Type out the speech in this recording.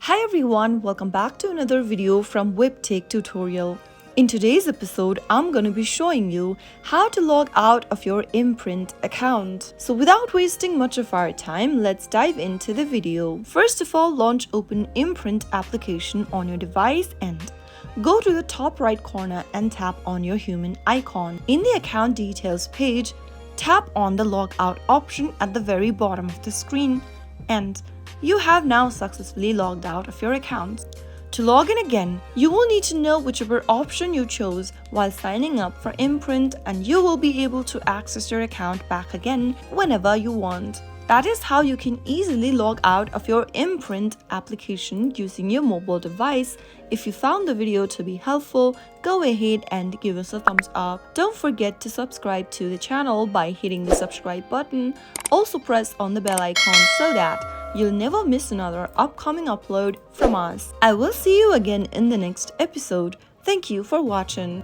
Hi everyone, welcome back to another video from Webtech Tutorial. In today's episode, I'm going to be showing you how to log out of your Imprint account. So without wasting much of our time, let's dive into the video. First of all, launch Open Imprint application on your device and go to the top right corner and tap on your human icon. In the account details page, tap on the logout option at the very bottom of the screen and you have now successfully logged out of your account. To log in again, you will need to know whichever option you chose while signing up for Imprint and you will be able to access your account back again whenever you want. That is how you can easily log out of your Imprint application using your mobile device. If you found the video to be helpful, go ahead and give us a thumbs up. Don't forget to subscribe to the channel by hitting the subscribe button. Also press on the bell icon so that you'll never miss another upcoming upload from us. I will see you again in the next episode. Thank you for watching.